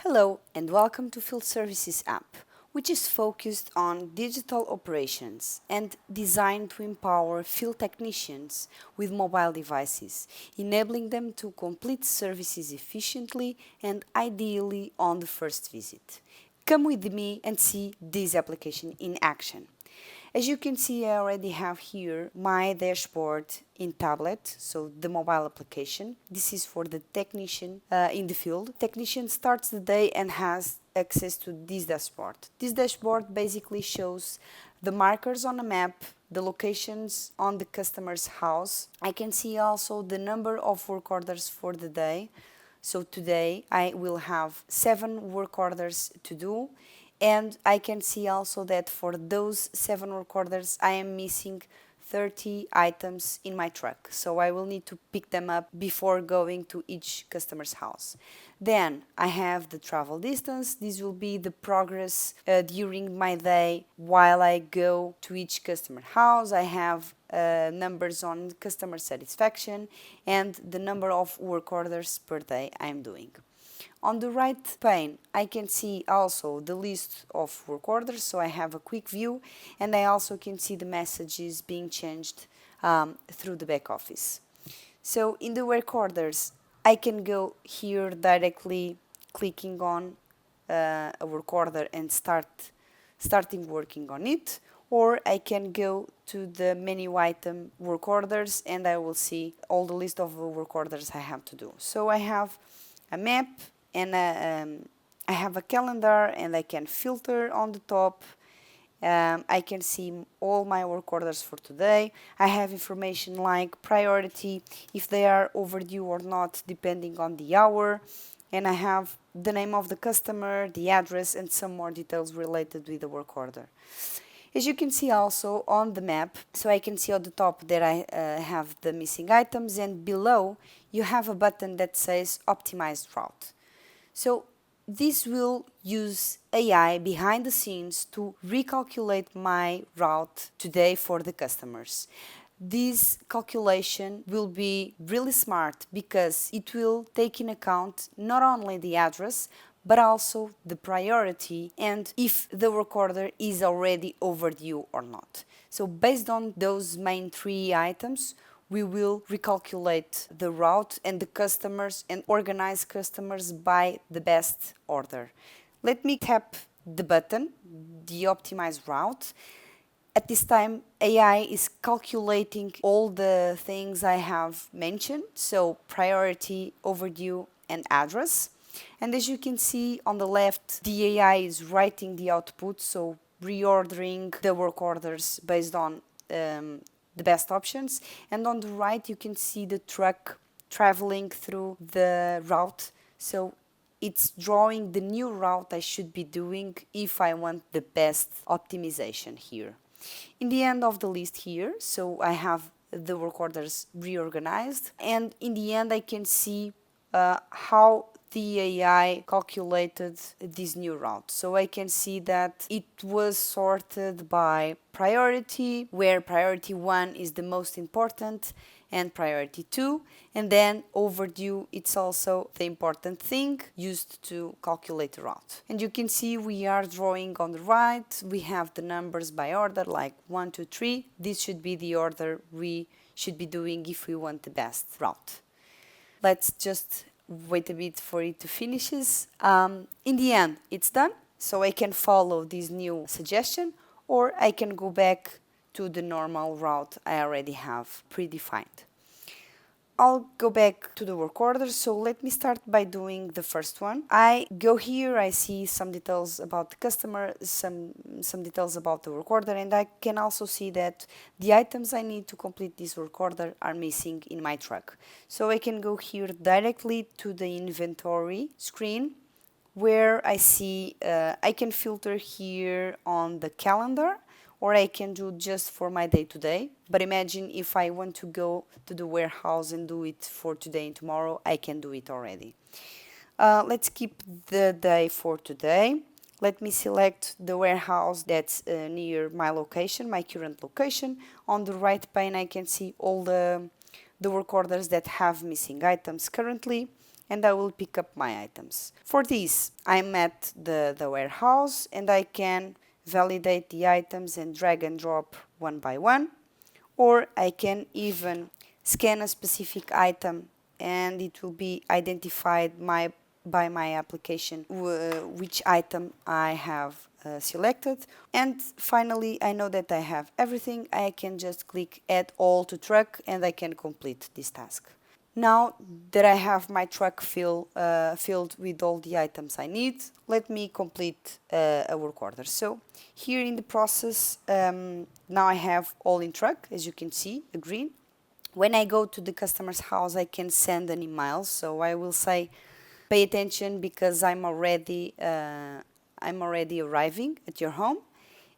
Hello and welcome to Field Services app, which is focused on digital operations and designed to empower field technicians with mobile devices, enabling them to complete services efficiently and ideally on the first visit. Come with me and see this application in action. As you can see, I already have here my dashboard in tablet, so the mobile application. This is for the technician in the field. Technician starts the day and has access to this dashboard. This dashboard basically shows the markers on a map, the locations on the customer's house. I can see also the number of work orders for the day. So today I will have 7 work orders to do. And I can see also that for those 7 work orders, I am missing 30 items in my truck. So I will need to pick them up before going to each customer's house. Then I have the travel distance. This will be the progress during my day while I go to each customer house. I have numbers on customer satisfaction and the number of work orders per day I'm doing. On the right pane, I can see also the list of work orders, so I have a quick view, and I also can see the messages being changed through the back office. So in the work orders, I can go here directly clicking on a work order and starting working on it, or I can go to the menu item work orders and I will see all the list of the work orders I have to do. So I have a map, and I have a calendar and I can filter on the top. I can see all my work orders for today. I have information like priority, if they are overdue or not, depending on the hour. And I have the name of the customer, the address, and some more details related with the work order. As you can see also on the map, so I can see on the top that I have the missing items, and below you have a button that says Optimized Route. So this will use AI behind the scenes to recalculate my route today for the customers. This calculation will be really smart because it will take in account not only the address, but also the priority and if the work order is already overdue or not. So based on those main 3 items, we will recalculate the route and the customers and organize customers by the best order. Let me tap the button, the optimized route. At this time, AI is calculating all the things I have mentioned, so priority, overdue, and address. And as you can see on the left, the AI is writing the output, so reordering the work orders based on the best options. And on the right, you can see the truck traveling through the route. So it's drawing the new route I should be doing if I want the best optimization here. In the end of the list here, so I have the work orders reorganized. And in the end, I can see how the AI calculated this new route. So I can see that it was sorted by priority, where priority 1 is the most important and priority 2, and then overdue, it's also the important thing used to calculate the route. And you can see we are drawing on the right, we have the numbers by order like 1, 2, 3. This should be the order we should be doing if we want the best route. Let's just wait a bit for it to finish. In the end, it's done, so I can follow this new suggestion, or I can go back to the normal route I already have predefined. I'll go back to the work order, so let me start by doing the first one. I go here, I see some details about the customer, some details about the work order, and I can also see that the items I need to complete this work order are missing in my truck. So I can go here directly to the inventory screen, where I see I can filter here on the calendar, or I can do just for my day-to-day. But imagine if I want to go to the warehouse and do it for today and tomorrow, I can do it already. Let's keep the day for today. Let me select the warehouse that's near my location, my current location. On the right pane, I can see all the work orders that have missing items currently. and I will pick up my items. For this, I'm at the warehouse and I can validate the items and drag and drop one by one, or I can even scan a specific item and it will be identified by my application which item I have selected. And finally, I know that I have everything. I can just click add all to truck and I can complete this task. Now that I have my truck filled with all the items I need, let me complete a work order. So here in the process, now I have all in truck, as you can see, a green. When I go to the customer's house, I can send an email. So I will say, pay attention because I'm already arriving at your home,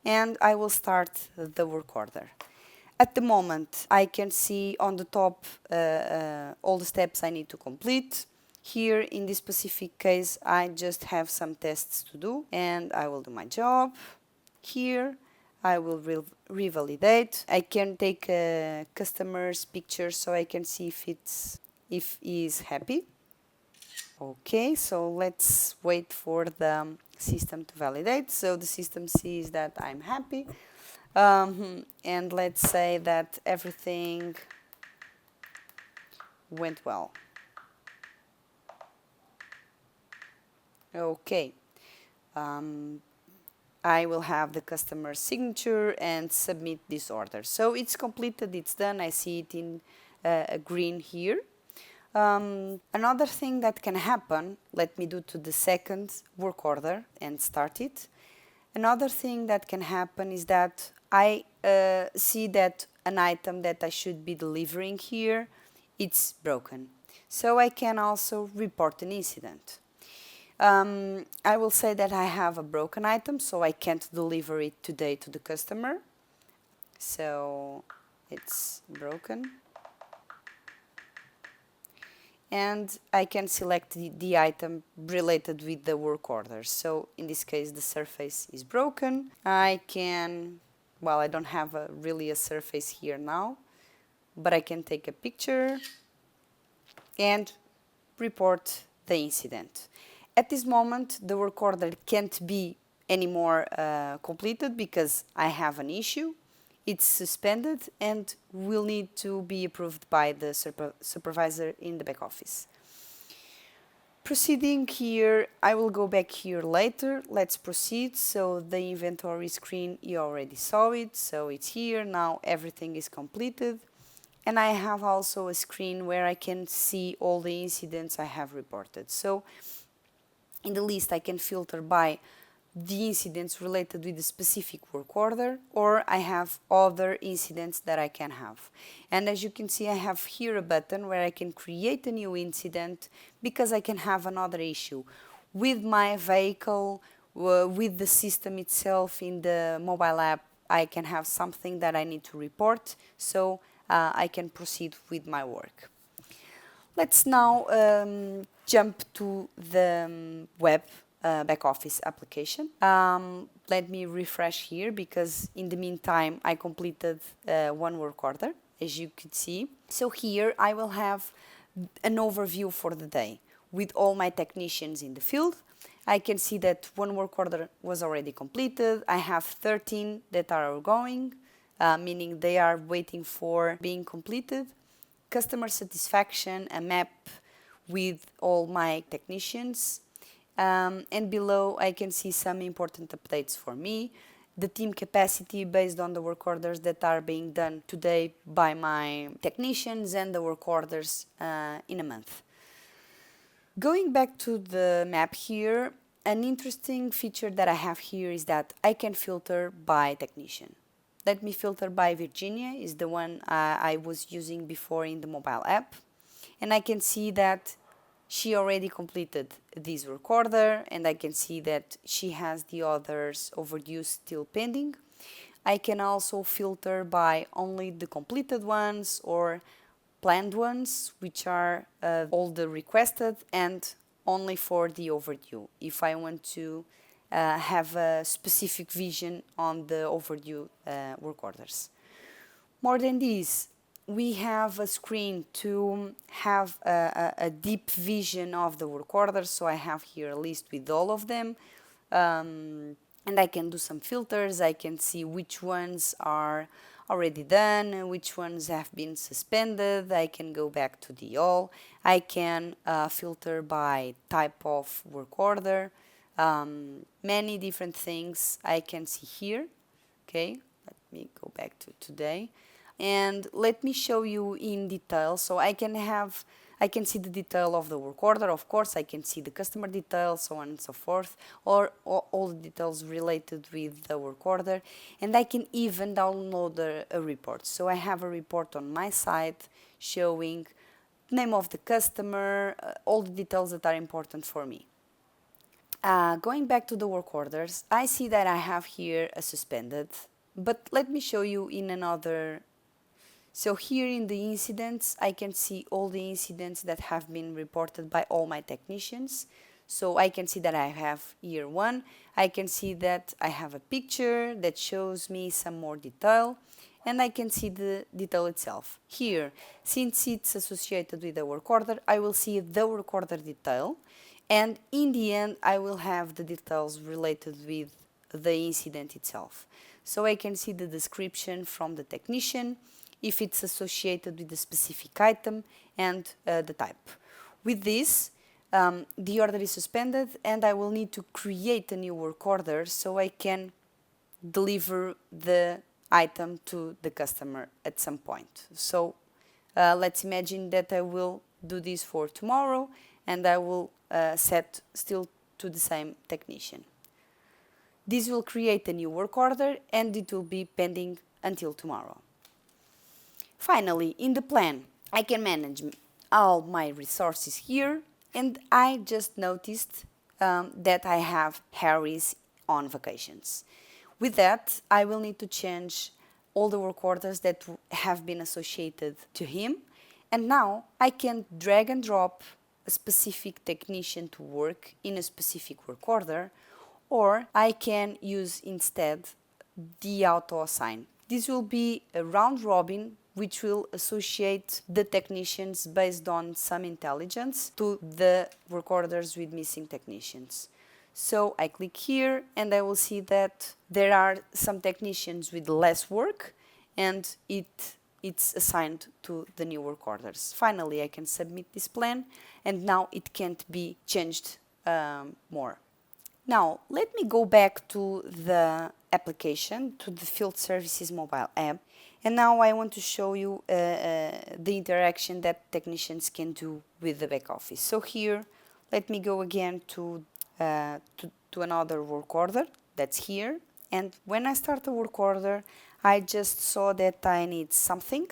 and I will start the work order. At the moment, I can see on the top all the steps I need to complete. Here, in this specific case, I just have some tests to do, and I will do my job. Here, I will revalidate. I can take a customer's picture so I can see if he is happy. Okay, so let's wait for the system to validate. So the system sees that I'm happy. And let's say that everything went well. Okay. I will have the customer's signature and submit this order. So it's completed, it's done. I see it in green here. Another thing that can happen, let me do to the second work order and start it. Another thing that can happen is that I see that an item that I should be delivering here, it's broken. So I can also report an incident. I will say that I have a broken item, so I can't deliver it today to the customer. So it's broken. And I can select the item related with the work order. So in this case, the surface is broken. I can, well, I don't have really a surface here now, but I can take a picture and report the incident. At this moment, the work order can't be anymore completed because I have an issue. It's suspended and will need to be approved by the supervisor in the back office. Proceeding here, I will go back here later. Let's proceed. So the inventory screen, you already saw it. So it's here. Now everything is completed. And I have also a screen where I can see all the incidents I have reported. So in the list, I can filter by the incidents related with a specific work order, or I have other incidents that I can have. And as you can see, I have here a button where I can create a new incident because I can have another issue with my vehicle, with the system itself in the mobile app. I can have something that I need to report, so I can proceed with my work. Let's now jump to the web back office application. Let me refresh here because in the meantime I completed one work order, as you could see. So here I will have an overview for the day with all my technicians in the field. I can see that one work order was already completed. I have 13 that are ongoing, meaning they are waiting for being completed. Customer satisfaction, a map with all my technicians. And below I can see some important updates for me. The team capacity based on the work orders that are being done today by my technicians and the work orders in a month. Going back to the map here, an interesting feature that I have here is that I can filter by technician. Let me filter by Virginia, is the one I was using before in the mobile app. And I can see that she already completed this work order, and I can see that she has the others overdue still pending. I can also filter by only the completed ones or planned ones, which are all the requested, and only for the overdue, if I want to have a specific vision on the overdue work orders. More than this, we have a screen to have a deep vision of the work orders. So I have here a list with all of them. And I can do some filters. I can see which ones are already done, which ones have been suspended. I can go back to the all. I can filter by type of work order. Many different things I can see here. Okay, let me go back to today. And let me show you in detail. So I can see the detail of the work order, of course, I can see the customer details, so on and so forth, or all the details related with the work order, and I can even download a report. So I have a report on my site showing name of the customer, all the details that are important for me. Going back to the work orders, I see that I have here a suspended, but let me show you in another. So here in the incidents, I can see all the incidents that have been reported by all my technicians. So I can see that I have here one. I can see that I have a picture that shows me some more detail, and I can see the detail itself. Here, since it's associated with the work order, I will see the work order detail, and in the end, I will have the details related with the incident itself. So I can see the description from the technician, if it's associated with a specific item, and the type. With this, the order is suspended, and I will need to create a new work order so I can deliver the item to the customer at some point. So let's imagine that I will do this for tomorrow, and I will set still to the same technician. This will create a new work order, and it will be pending until tomorrow. Finally, in the plan, I can manage all my resources here, and I just noticed that I have Harry's on vacations. With that, I will need to change all the work orders that have been associated to him, and now I can drag and drop a specific technician to work in a specific work order, or I can use instead the auto assign. This will be a round robin which will associate the technicians based on some intelligence to the work orders with missing technicians. So I click here, and I will see that there are some technicians with less work, and it's assigned to the new work orders. Finally, I can submit this plan, and now it can't be changed more. Now, let me go back to the application, to the Field Services mobile app, and now I want to show you the interaction that technicians can do with the back office. So here, let me go again to another work order that's here, and when I start a work order, I just saw that I need something.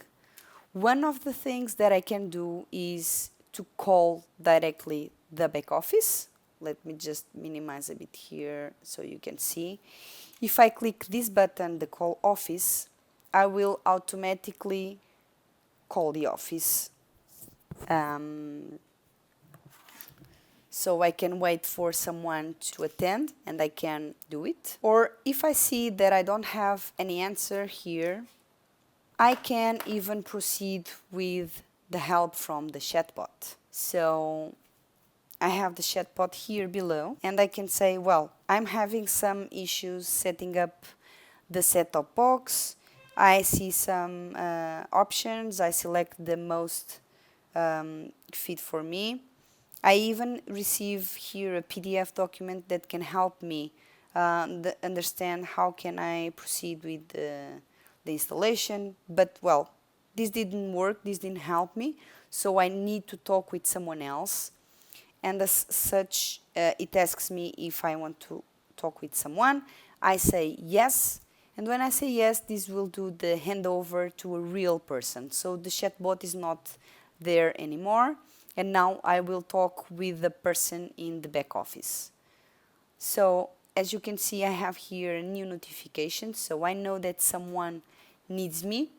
One of the things that I can do is to call directly the back office. Let me just minimize a bit here so you can see. If I click this button, the call office, I will automatically call the office. So I can wait for someone to attend, and I can do it. Or if I see that I don't have any answer here, I can even proceed with the help from the chatbot. So I have the chatbot here below, and I can say, well, I'm having some issues setting up the set-top box. I see some options. I select the most fit for me. I even receive here a PDF document that can help me understand how can I proceed with the installation. But, well, this didn't work. This didn't help me. So I need to talk with someone else. And as such, it asks me if I want to talk with someone. I say yes, and when I say yes, this will do the handover to a real person. So the chatbot is not there anymore, and now I will talk with the person in the back office. So as you can see, I have here a new notification, so I know that someone needs me.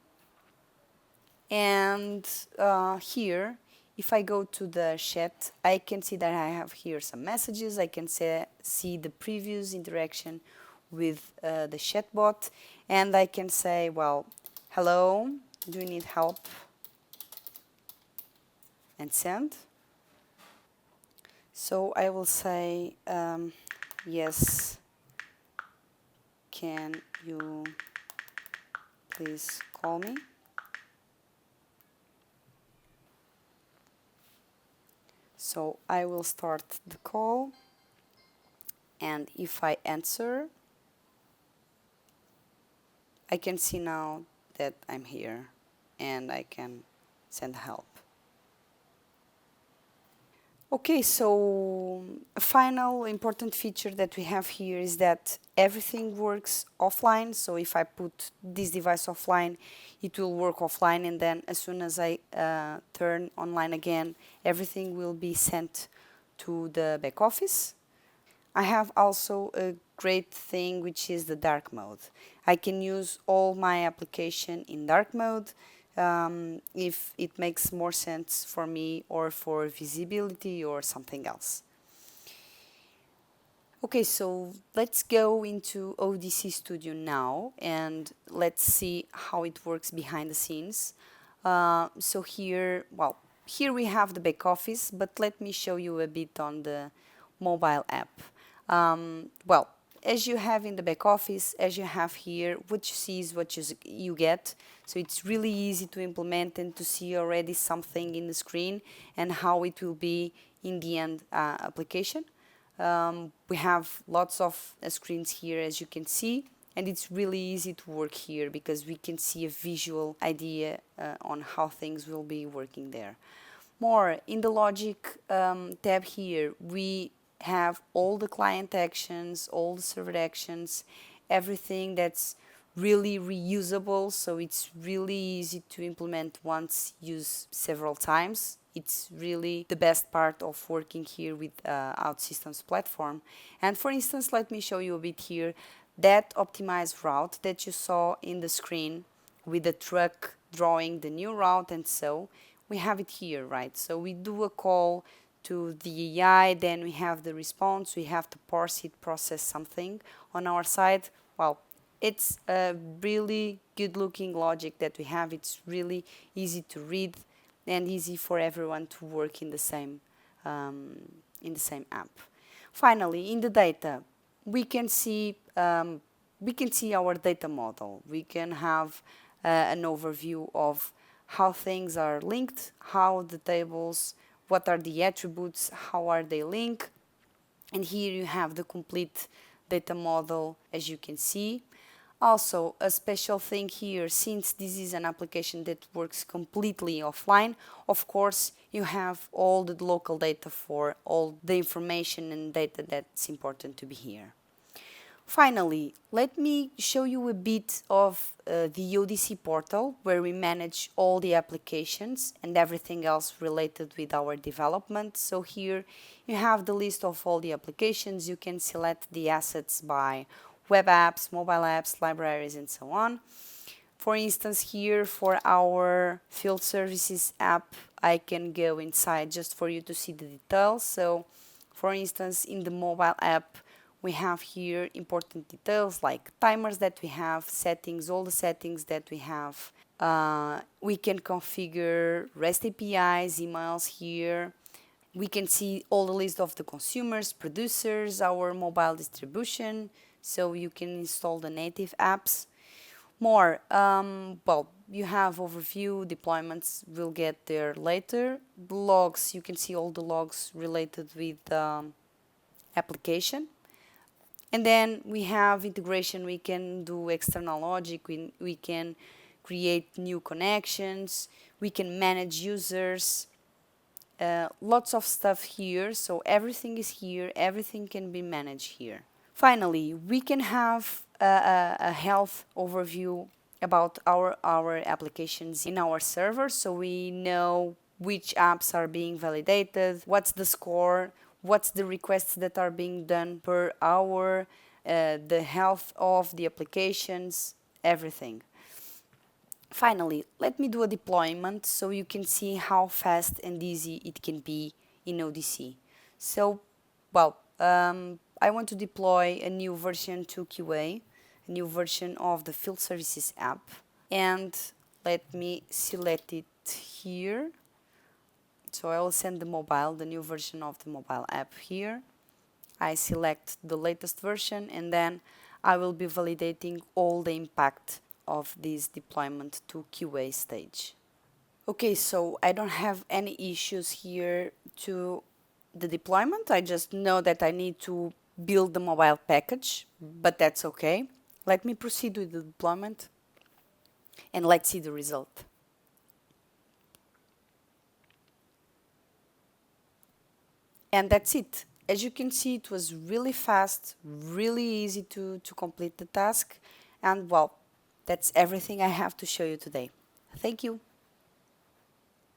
And here, if I go to the chat, I can see that I have here some messages. I can see the previous interaction with the chatbot, and I can say, well, hello, do you need help and send. So I will say, yes, can you please call me? So I will start the call, and if I answer, I can see now that I'm here and I can send help. Okay, so a final important feature that we have here is that everything works offline. So if I put this device offline, it will work offline, and then as soon as I turn online again, everything will be sent to the back office. I have also a great thing, which is the dark mode. I can use all my application in dark mode if it makes more sense for me or for visibility or something else. Okay, so let's go into ODC Studio now and let's see how it works behind the scenes. So here we have the back office, but let me show you a bit on the mobile app. As you have in the back office, as you have here, what you see is what you get. So it's really easy to implement and to see already something in the screen and how it will be in the end application. We have lots of screens here, as you can see, and it's really easy to work here because we can see a visual idea on how things will be working there. More in the logic tab here, we have all the client actions, all the server actions, everything that's really reusable, so it's really easy to implement once, use several times. It's really the best part of working here with OutSystems platform. And for instance, let me show you a bit here. That optimized route that you saw in the screen with the truck drawing the new route, and so we have it here, right? So we do a call to the AI, then we have the response, we have to parse it, process something on our side. Well, it's a really good looking logic that we have. It's really easy to read and easy for everyone to work in the same app. Finally, in the data, we can see our data model. We can have an overview of how things are linked, how the tables, what are the attributes, how are they linked. And here you have the complete data model, as you can see. Also, a special thing here, since this is an application that works completely offline, of course, you have all the local data for all the information and data that's important to be here. Finally, let me show you a bit of the ODC portal, where we manage all the applications and everything else related with our development. So here you have the list of all the applications. You can select the assets by web apps, mobile apps, libraries, and so on. For instance, here for our field services app, I can go inside just for you to see the details. So, for instance, in the mobile app, we have here important details like timers that we have, settings, all the settings that we have. We can configure REST APIs, emails here. We can see all the list of the consumers, producers, our mobile distribution, so you can install the native apps. More, you have overview, deployments, we'll get there later. The logs, you can see all the logs related with application. And then we have integration. We can do external logic, we can create new connections, we can manage users, lots of stuff here. So everything is here, everything can be managed here. Finally, we can have a health overview about our applications in our server, so we know which apps are being validated, what's the score, what's the requests that are being done per hour, the health of the applications, everything. Finally, let me do a deployment so you can see how fast and easy it can be in ODC. So, I want to deploy a new version to QA, a new version of the field services app, and let me select it here. So I will send the mobile, the new version of the mobile app here. I select the latest version, and then I will be validating all the impact of this deployment to QA stage. Okay, so I don't have any issues here to the deployment. I just know that I need to build the mobile package, but that's okay. Let me proceed with the deployment and let's see the result. And that's it. As you can see, it was really fast, really easy to complete the task. And well, that's everything I have to show you today. Thank you.